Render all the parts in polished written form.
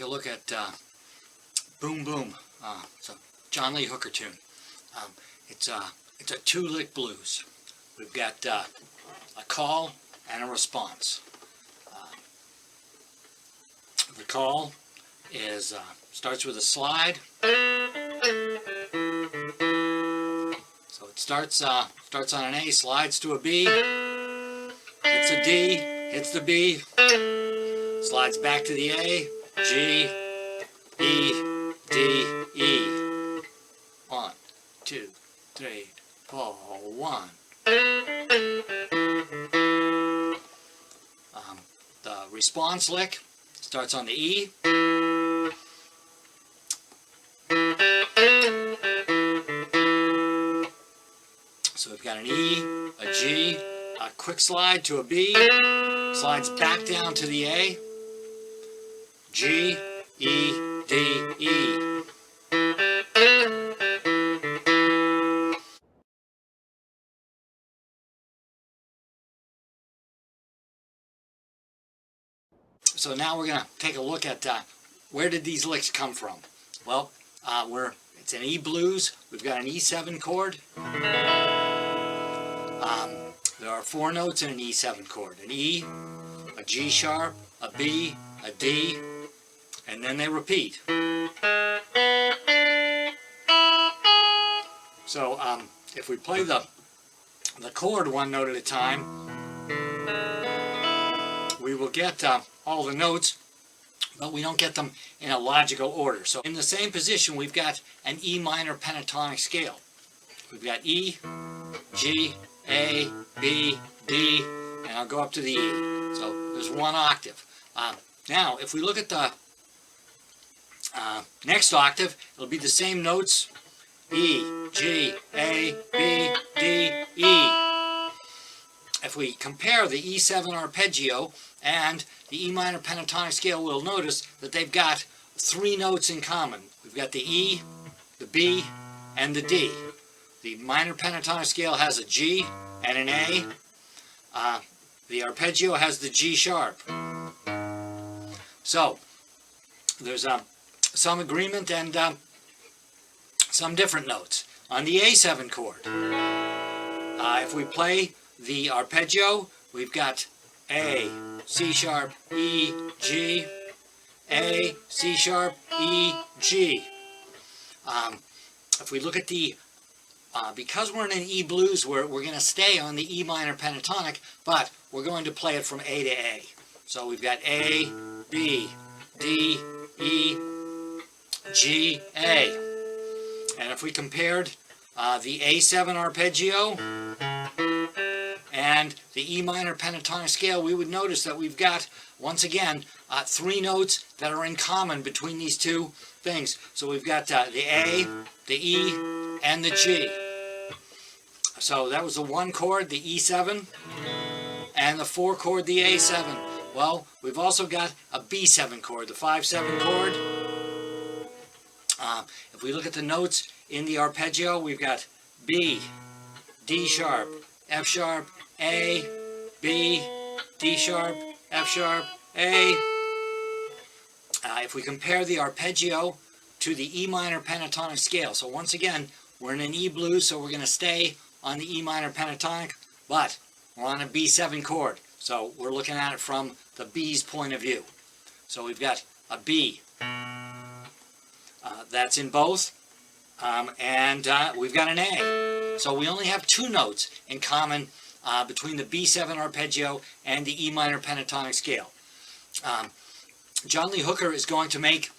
a look at Boom Boom. It's a John Lee Hooker tune. It's a two-lick blues. We've got a call and a response. The call is starts with a slide. So it starts on an A, slides to a B, hits a D, hits the B, slides back to the A, G, E, D, E. 1, 2, 3, 4, 1. The response lick starts on the E. So we've got an E, a G, a quick slide to a B, slides back down to the A, G, E, D, E. So now we're going to take a look at where did these licks come from. Well, it's an E blues. We've got an E7 chord. There are 4 notes in an E7 chord. An E, a G sharp, a B, a D, and then they repeat. So if we play the chord one note at a time, we will get all the notes, but we don't get them in a logical order. So in the same position, we've got an E minor pentatonic scale. We've got E, G, A, B, D, and I'll go up to the E. So there's 1 octave. Now, if we look at the next octave, it'll be the same notes: E, G, A, B, D, E. If we compare the E7 arpeggio and the E minor pentatonic scale, we'll notice that they've got 3 notes in common. We've got the E, the B, and the D. The minor pentatonic scale has a G and an A. The arpeggio has the G sharp. So there's some agreement and some different notes. On the A7 chord, if we play the arpeggio, we've got A, C sharp, E, G, A, C sharp, E, G. If we look at the, because we're in an E blues, we're going to stay on the E minor pentatonic, but we're going to play it from A to A. So we've got A, B, D, E, G, A. And if we compared the A7 arpeggio and the E minor pentatonic scale, we would notice that we've got, once again, 3 notes that are in common between these 2 things. So we've got the A, the E, and the G. So that was the 1 chord, the E7, and the 4 chord, the A7. Well, we've also got a B7 chord, the 5-7 chord. If we look at the notes in the arpeggio, we've got B, D sharp, F sharp, A, B, D sharp, F sharp, A. If we compare the arpeggio to the E minor pentatonic scale, so once again, we're in an E blues, so we're going to stay on the E minor pentatonic, but we're on a B7 chord, so we're looking at it from the B's point of view. So we've got a B. That's in both, and we've got an A. So we only have 2 notes in common between the B7 arpeggio and the E minor pentatonic scale. John Lee Hooker is going to make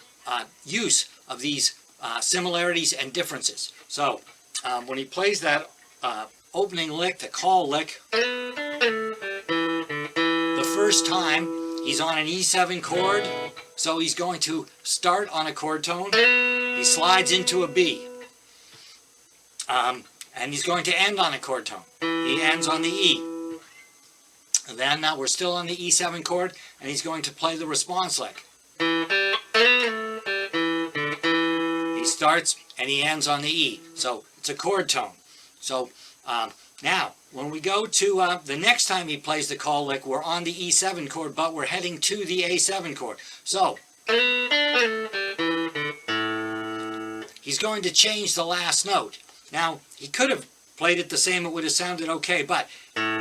use of these similarities and differences. So when he plays that opening lick, the call lick, the first time he's on an E7 chord, so he's going to start on a chord tone, he slides into a B, and he's going to end on a chord tone. He ends on the E. And then we're still on the E7 chord, and he's going to play the response lick. He starts and he ends on the E, so it's a chord tone. So now, when we go to the next time he plays the call lick, we're on the E7 chord, but we're heading to the A7 chord. So, he's going to change the last note. Now, he could have played it the same, it would have sounded okay, but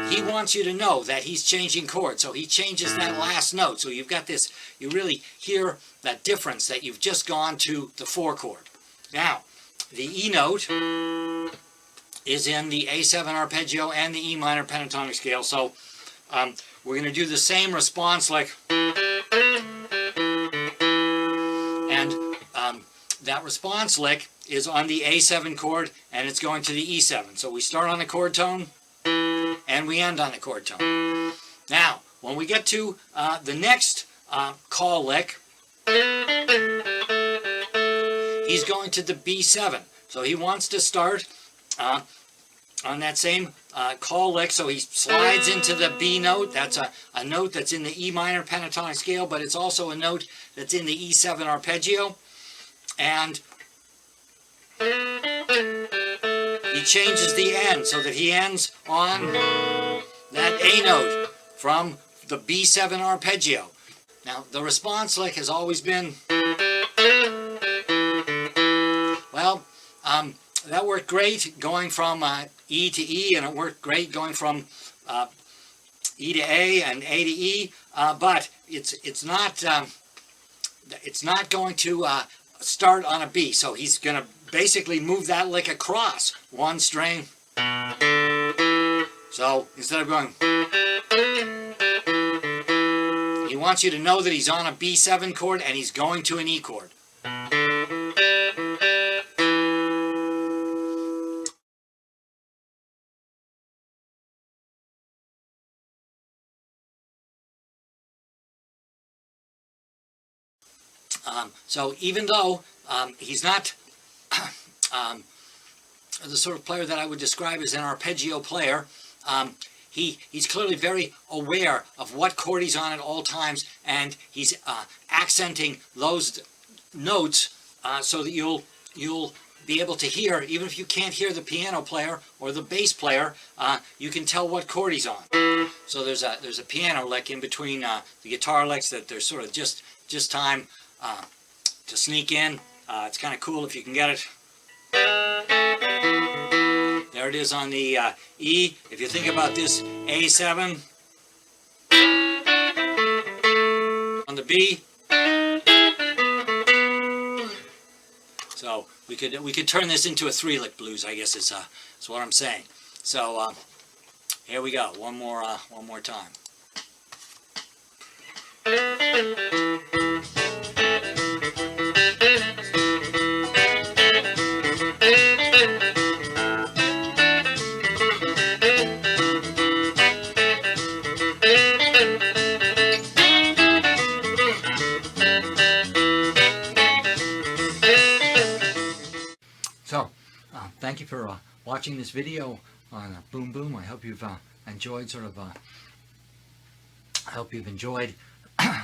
he wants you to know that he's changing chords, so he changes that last note. So you've got this, you really hear that difference that you've just gone to the 4 chord. Now, the E note is in the A7 arpeggio and the E minor pentatonic scale, so we're going to do the same response lick, and that response lick is on the A7 chord, and it's going to the E7. So we start on the chord tone, and we end on the chord tone. Now, when we get to the next call lick, he's going to the B7. So he wants to start on that same call lick, so he slides into the B note. That's a note that's in the E minor pentatonic scale, but it's also a note that's in the E7 arpeggio. And he changes the end so that he ends on that A note from the B7 arpeggio. Now, the response lick has always been, well, that worked great going from E to E, and it worked great going from E to A and A to E, but it's not going to start on a B. So he's going to basically move that lick across one string. So instead of going, he wants you to know that he's on a B7 chord and he's going to an E chord. So even though he's not the sort of player that I would describe as an arpeggio player, he's clearly very aware of what chord he's on at all times, and he's accenting those notes so that you'll be able to hear, even if you can't hear the piano player or the bass player, you can tell what chord he's on. So there's a piano lick in between the guitar licks that there's sort of just time to sneak in. It's kind of cool if you can get it. There it is on the E. If you think about this A7 on the B, so we could turn this into a 3-lick blues, I guess is what I'm saying. So here we go. One more time. So, thank you for watching this video on Boom Boom. I hope you've enjoyed I hope you've enjoyed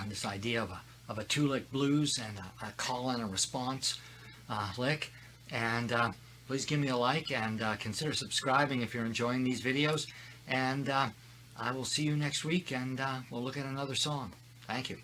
this idea of a 2-lick blues and a call and a response lick. And please give me a like and consider subscribing if you're enjoying these videos. And I will see you next week, and we'll look at another song. Thank you.